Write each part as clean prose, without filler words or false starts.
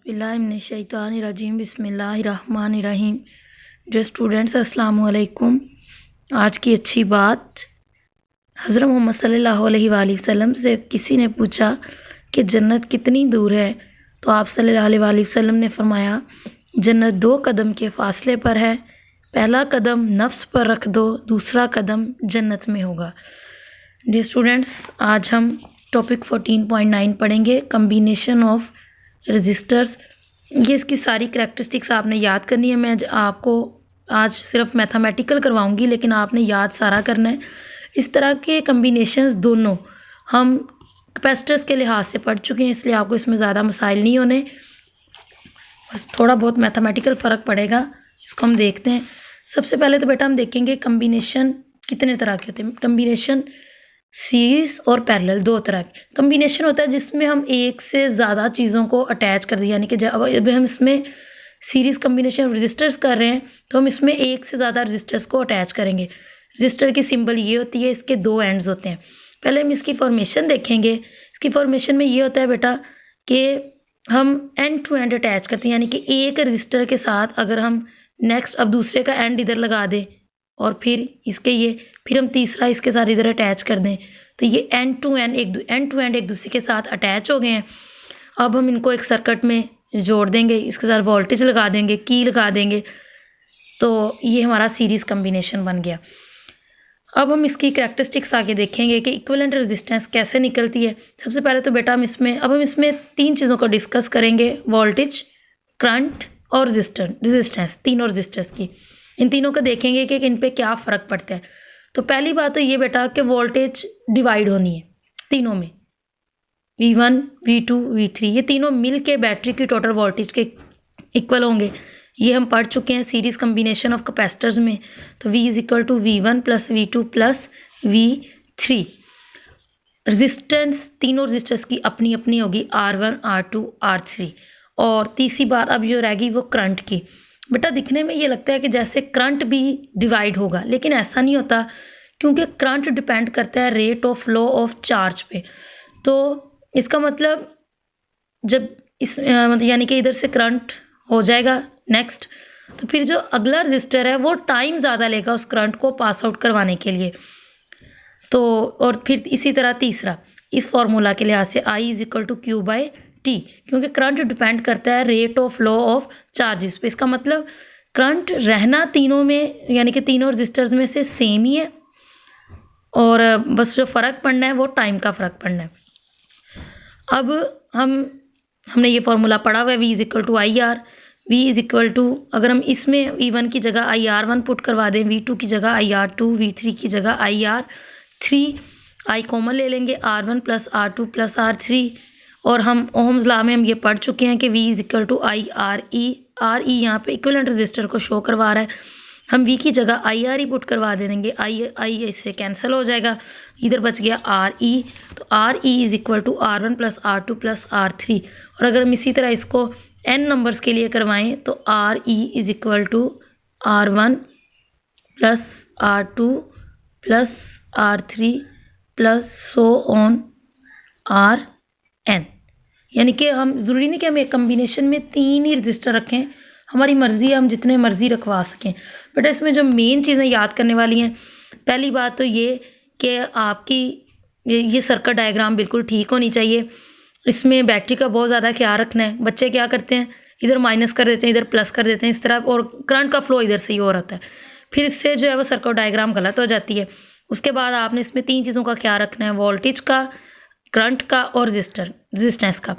औज़ुबिल्लाहिमिनश्शैतानिर्रजीम बिस्मिल्लाहिर्रहमानिर्रहीम। Dear students, अस्सलामु अलैकुम। आज की अच्छी बात, हज़रत मोहम्मद सल्लल्लाहु अलैहि वसल्लम से किसी ने पूछा कि जन्नत कितनी दूर है, तो आप सल्लल्लाहु अलैहि वसल्लम ने फरमाया जन्नत 2 कदम के फासले पर है। पहला कदम नफ्स पर रख दो, दूसरा कदम जन्नत में होगा। डियर स्टूडेंट्स, आज हम टॉपिक 14.9 पढ़ेंगे, कम्बिनेशन ऑफ रजिस्टर्स। ये इसकी सारी करैक्टरिस्टिक्स आपने याद करनी है। मैं आपको आज सिर्फ मैथमेटिकल करवाऊंगी, लेकिन आपने याद सारा करना है। इस तरह के कम्बिनेशंस दोनों हम कैपेसिटर्स के लिहाज से पढ़ चुके हैं, इसलिए आपको इसमें ज़्यादा मसाइल नहीं होने, बस थोड़ा बहुत मैथमेटिकल फ़र्क पड़ेगा। इसको हम देखते हैं। सबसे पहले तो बेटा हम देखेंगे कम्बिनेशन कितने तरह के होते हैं। कम्बिनेशन सीरीज और पैरेलल, 2 तरह के कम्बिनेशन होता है जिसमें हम एक से ज़्यादा चीज़ों को अटैच कर दें, यानी कि जब हम इसमें सीरीज़ कम्बिनेशन रजिस्टर्स कर रहे हैं तो हम इसमें एक से ज़्यादा रजिस्टर्स को अटैच करेंगे। रजिस्टर की सिंबल ये होती है, इसके 2 एंड्स होते हैं। पहले हम इसकी फॉर्मेशन देखेंगे। इसकी फॉर्मेशन में ये होता है बेटा कि हम एंड टू एंड अटैच करते हैं, यानी कि एक रजिस्टर के साथ अगर हम नेक्स्ट अब दूसरे का एंड इधर लगा दें और फिर फिर हम तीसरा इसके साथ इधर अटैच कर दें, तो ये एंड टू एंड एक दूसरे के साथ अटैच हो गए हैं। अब हम इनको एक सर्किट में जोड़ देंगे, इसके साथ वोल्टेज लगा देंगे, की लगा देंगे, तो ये हमारा सीरीज़ कम्बिनेशन बन गया। अब हम इसकी करैक्टरिस्टिक्स आगे देखेंगे कि इक्विवेलेंट रेजिस्टेंस कैसे निकलती है। सबसे पहले तो बेटा हम इसमें 3 चीज़ों को डिस्कस करेंगे, वोल्टेज, करंट और रेजिस्टेंस, तीनों रेजिस्टर्स की। इन तीनों को देखेंगे कि इन पे क्या फ़र्क पड़ता है। तो पहली बात तो ये बेटा कि वोल्टेज डिवाइड होनी है तीनों में, V1, V2, V3, ये तीनों मिल के बैटरी की टोटल वोल्टेज के इक्वल होंगे। ये हम पढ़ चुके हैं सीरीज़ कम्बिनेशन ऑफ कैपेसिटर्स में। तो V = V1 + V2 + V3। Resistance तीनों रेजिस्टर्स की अपनी अपनी होगी, R1, R2, R3। और तीसरी बात अब जो रह गई वो करंट की। बेटा दिखने में ये लगता है कि जैसे करंट भी डिवाइड होगा, लेकिन ऐसा नहीं होता, क्योंकि करंट डिपेंड करता है rate of flow of charge पे। तो इसका मतलब जब मतलब यानी कि इधर से करंट हो जाएगा नेक्स्ट, तो फिर जो अगला रजिस्टर है वो टाइम ज़्यादा लेगा उस करंट को पास आउट करवाने के लिए। तो और फिर इसी तरह तीसरा, इस फॉर्मूला के लिहाज से I = Q/T, क्योंकि करंट डिपेंड करता है rate of flow of charges पे। इसका मतलब करंट रहना तीनों में, यानी कि तीनों रजिस्टर्स में से सेम ही है, और बस जो फ़र्क पड़ना है वो टाइम का फ़र्क पड़ना है। अब हमने ये फार्मूला पढ़ा हुआ है, V = IR। अगर हम इसमें V1 की जगह IR1 पुट करवा दें, V2 की जगह IR2, V3 की जगह IR3, I कॉमन ले लेंगे, R1 + R2 + R3। और हम ओहम्स लॉ में हम ये पढ़ चुके हैं कि V = IRE। RE यहाँ पे इक्विवेलेंट रजिस्टर को शो करवा रहा है। हम V की जगह IRE पुट करवा देंगे, I इससे कैंसिल हो जाएगा, इधर बच गया RE। तो RE = R1 + R2 + R3। और अगर हम इसी तरह इसको n नंबर्स के लिए करवाएं तो RE = R1 + R2 + R3 + so on Rn। यानी कि हम ज़रूरी नहीं कि हम एक कम्बिनेशन में 3 ही रजिस्टर रखें, हमारी मर्ज़ी है, हम जितने मर्ज़ी रखवा सकें। बट इसमें जो मेन चीज़ें याद करने वाली हैं, पहली बात तो ये कि आपकी ये सर्किट डायग्राम बिल्कुल ठीक होनी चाहिए। इसमें बैटरी का बहुत ज़्यादा ख्याल रखना है। बच्चे क्या करते हैं, इधर माइनस कर देते हैं, इधर प्लस कर देते हैं, इस तरह, और करंट का फ्लो इधर से ही हो रहा है, फिर इससे जो है वो सर्किट डायग्राम गलत हो जाती है। उसके बाद आपने इसमें 3 चीज़ों का ख्याल रखना है, वोल्टेज का, करंट का और रेजिस्टेंस का।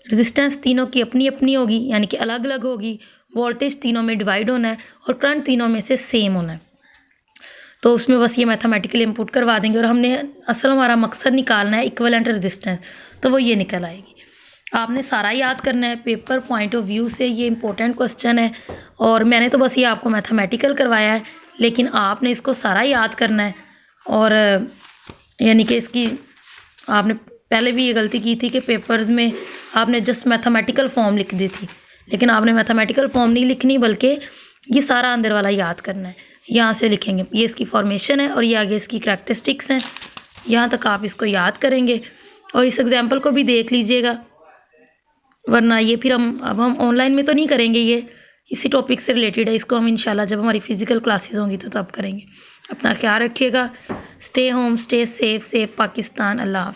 रेजिस्टेंस तीनों की अपनी अपनी होगी, यानी कि अलग अलग होगी। वोल्टेज तीनों में डिवाइड होना है और करंट तीनों में से सेम होना है। तो उसमें बस ये मैथमेटिकल इनपुट करवा देंगे, और हमने असल हमारा मकसद निकालना है इक्विवेलेंट रेजिस्टेंस, तो वो ये निकल आएगी। आपने सारा याद करना है, पेपर पॉइंट ऑफ व्यू से ये इंपॉर्टेंट क्वेश्चन है। और मैंने तो बस ये आपको मैथमेटिकल करवाया है, लेकिन आपने इसको सारा याद करना है। और यानी कि इसकी आपने पहले भी ये गलती की थी कि पेपर्स में आपने जस्ट मैथमेटिकल फॉर्म लिख दी थी, लेकिन आपने मैथमेटिकल फॉर्म नहीं लिखनी, बल्कि ये सारा अंदर वाला याद करना है। यहाँ से लिखेंगे, ये इसकी फॉर्मेशन है और ये आगे इसकी करैक्टरिस्टिक्स हैं। यहाँ तक आप इसको याद करेंगे और इस एग्जाम्पल को भी देख लीजिएगा। वरना ये फिर अब हम ऑनलाइन में तो नहीं करेंगे, ये इसी टॉपिक से रिलेटेड है। इसको हम इंशाल्लाह जब हमारी फ़िज़िकल क्लासेस होंगी तो तब करेंगे। अपना ख्याल रखिएगा। Stay home, stay safe, safe Pakistan. अल्लाह हाफ़िज़।